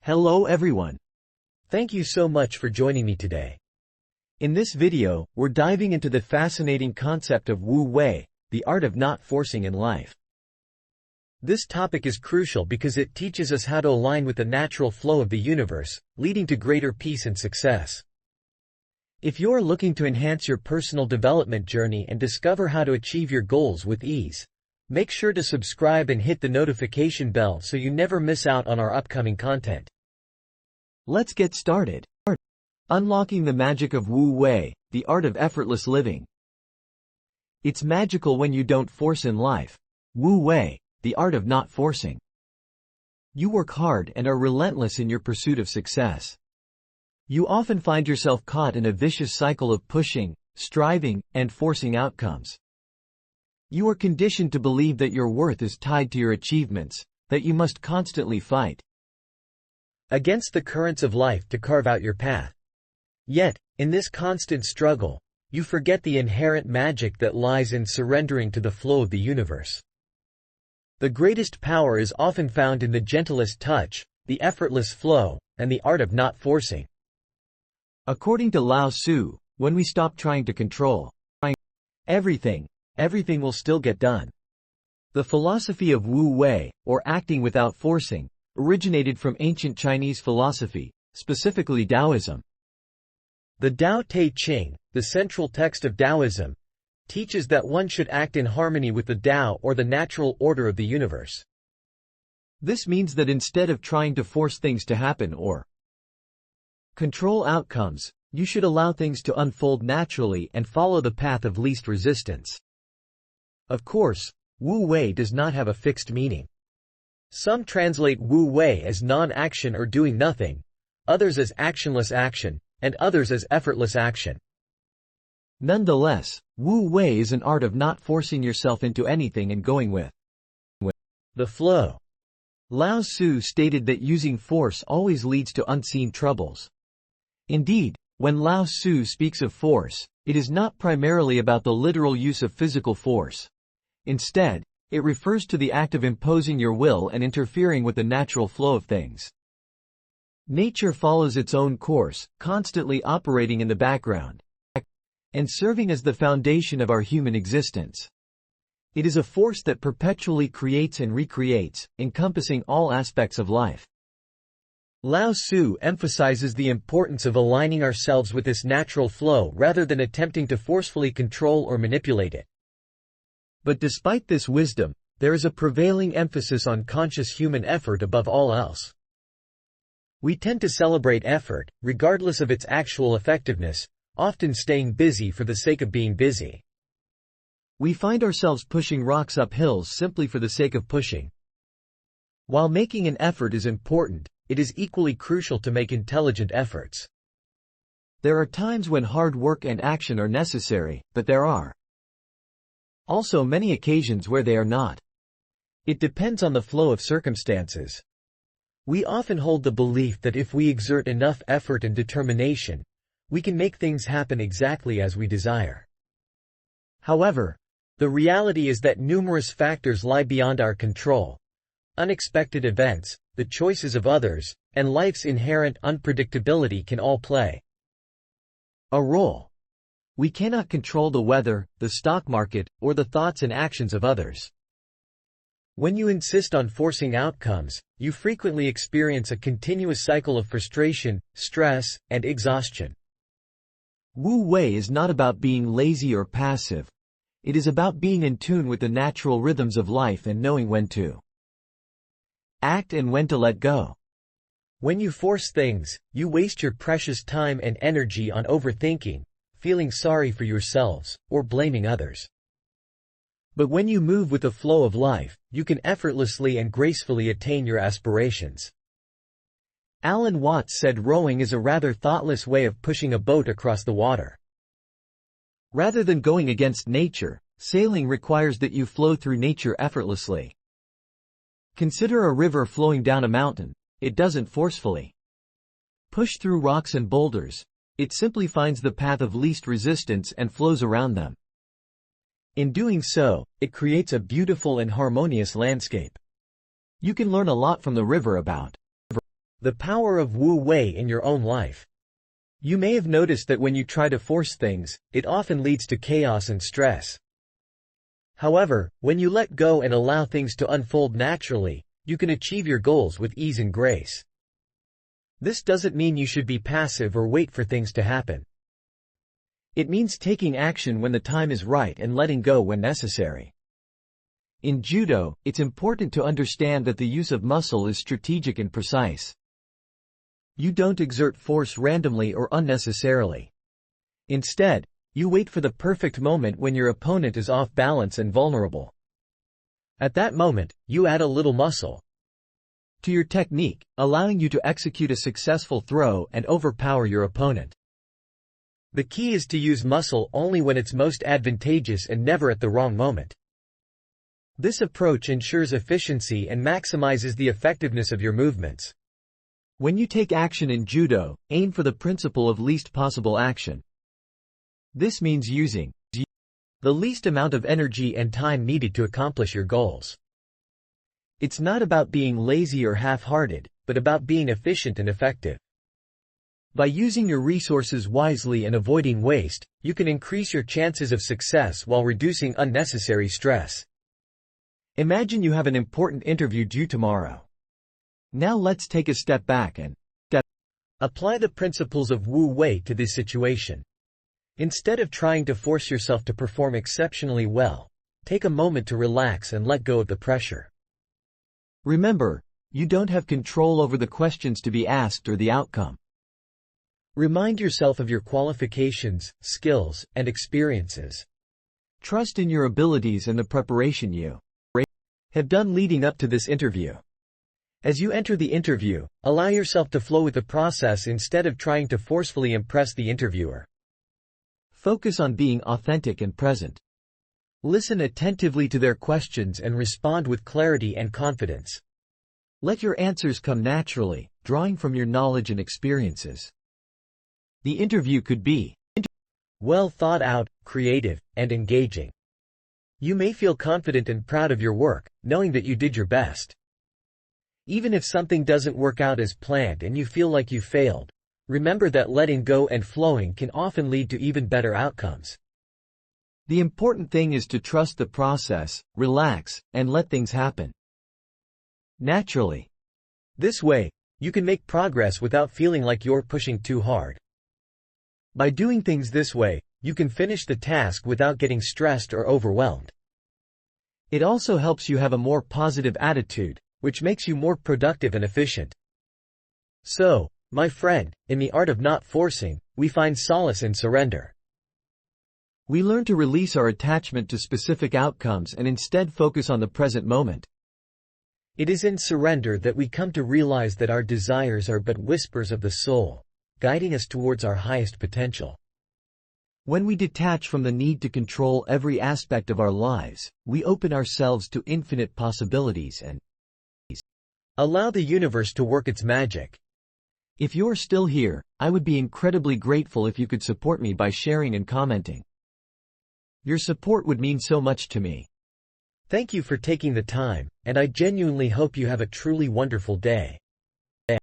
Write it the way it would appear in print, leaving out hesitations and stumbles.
Hello everyone. Thank you so much for joining me today. In this video, we're diving into the fascinating concept of Wu Wei, the art of not forcing in life. This topic is crucial because it teaches us how to align with the natural flow of the universe, leading to greater peace and success. If you're looking to enhance your personal development journey and discover how to achieve your goals with ease, make sure to subscribe and hit the notification bell so you never miss out on our upcoming content. Let's get started. Unlocking the magic of Wu Wei, the art of effortless living. It's magical when you don't force in life. Wu Wei, the art of not forcing. You work hard and are relentless in your pursuit of success. You often find yourself caught in a vicious cycle of pushing, striving, and forcing outcomes. You are conditioned to believe that your worth is tied to your achievements, that you must constantly fight against the currents of life to carve out your path. Yet, in this constant struggle, you forget the inherent magic that lies in surrendering to the flow of the universe. The greatest power is often found in the gentlest touch, the effortless flow, and the art of not forcing. According to Lao Tzu, when we stop trying to control everything will still get done. The philosophy of Wu Wei, or acting without forcing, originated from ancient Chinese philosophy, specifically Taoism. The Tao Te Ching, the central text of Taoism, teaches that one should act in harmony with the Tao or the natural order of the universe. This means that instead of trying to force things to happen or control outcomes, you should allow things to unfold naturally and follow the path of least resistance. Of course, Wu Wei does not have a fixed meaning. Some translate Wu Wei as non-action or doing nothing, others as actionless action, and others as effortless action. Nonetheless, Wu Wei is an art of not forcing yourself into anything and going with the flow. Lao Tzu stated that using force always leads to unseen troubles. Indeed, when Lao Tzu speaks of force, it is not primarily about the literal use of physical force. Instead, it refers to the act of imposing your will and interfering with the natural flow of things. Nature follows its own course, constantly operating in the background and serving as the foundation of our human existence. It is a force that perpetually creates and recreates, encompassing all aspects of life. Lao Tzu emphasizes the importance of aligning ourselves with this natural flow rather than attempting to forcefully control or manipulate it. But despite this wisdom, there is a prevailing emphasis on conscious human effort above all else. We tend to celebrate effort, regardless of its actual effectiveness, often staying busy for the sake of being busy. We find ourselves pushing rocks up hills simply for the sake of pushing. While making an effort is important, it is equally crucial to make intelligent efforts. There are times when hard work and action are necessary, but there are also many occasions where they are not. It depends on the flow of circumstances. We often hold the belief that if we exert enough effort and determination, we can make things happen exactly as we desire. However, the reality is that numerous factors lie beyond our control. Unexpected events, the choices of others, and life's inherent unpredictability can all play a role. We cannot control the weather, the stock market, or the thoughts and actions of others. When you insist on forcing outcomes, you frequently experience a continuous cycle of frustration, stress, and exhaustion. Wu Wei is not about being lazy or passive. It is about being in tune with the natural rhythms of life and knowing when to act and when to let go. When you force things, you waste your precious time and energy on overthinking, feeling sorry for yourselves, or blaming others. But when you move with the flow of life, you can effortlessly and gracefully attain your aspirations. Alan Watts said rowing is a rather thoughtless way of pushing a boat across the water. Rather than going against nature, sailing requires that you flow through nature effortlessly. Consider a river flowing down a mountain. It doesn't forcefully push through rocks and boulders. It simply finds the path of least resistance and flows around them. In doing so, it creates a beautiful and harmonious landscape. You can learn a lot from the river about The power of Wu Wei in your own life. You may have noticed that when you try to force things, it often leads to chaos and stress. However, when you let go and allow things to unfold naturally, you can achieve your goals with ease and grace. This doesn't mean you should be passive or wait for things to happen. It means taking action when the time is right and letting go when necessary. In judo, it's important to understand that the use of muscle is strategic and precise. You don't exert force randomly or unnecessarily. Instead, you wait for the perfect moment when your opponent is off balance and vulnerable. At that moment, you add a little muscle to your technique, allowing you to execute a successful throw and overpower your opponent. The key is to use muscle only when it's most advantageous and never at the wrong moment. This approach ensures efficiency and maximizes the effectiveness of your movements. When you take action in judo, aim for the principle of least possible action. This means using the least amount of energy and time needed to accomplish your goals. It's not about being lazy or half-hearted, but about being efficient and effective. By using your resources wisely and avoiding waste, you can increase your chances of success while reducing unnecessary stress. Imagine you have an important interview due tomorrow. Now let's take a step back and apply the principles of Wu Wei to this situation. Instead of trying to force yourself to perform exceptionally well, take a moment to relax and let go of the pressure. Remember, you don't have control over the questions to be asked or the outcome. Remind yourself of your qualifications, skills, and experiences. Trust in your abilities and the preparation you have done leading up to this interview. As you enter the interview, allow yourself to flow with the process instead of trying to forcefully impress the interviewer. Focus on being authentic and present. Listen attentively to their questions and respond with clarity and confidence. Let your answers come naturally, drawing from your knowledge and experiences. The interview could be well thought out, creative, and engaging. You may feel confident and proud of your work, knowing that you did your best. Even if something doesn't work out as planned and you feel like you failed, remember that letting go and flowing can often lead to even better outcomes. The important thing is to trust the process, relax, and let things happen naturally. This way, you can make progress without feeling like you're pushing too hard. By doing things this way, you can finish the task without getting stressed or overwhelmed. It also helps you have a more positive attitude, which makes you more productive and efficient. So, my friend, in the art of not forcing, we find solace in surrender. We learn to release our attachment to specific outcomes and instead focus on the present moment. It is in surrender that we come to realize that our desires are but whispers of the soul, guiding us towards our highest potential. When we detach from the need to control every aspect of our lives, we open ourselves to infinite possibilities and allow the universe to work its magic. If you're still here, I would be incredibly grateful if you could support me by sharing and commenting. Your support would mean so much to me. Thank you for taking the time, and I genuinely hope you have a truly wonderful day.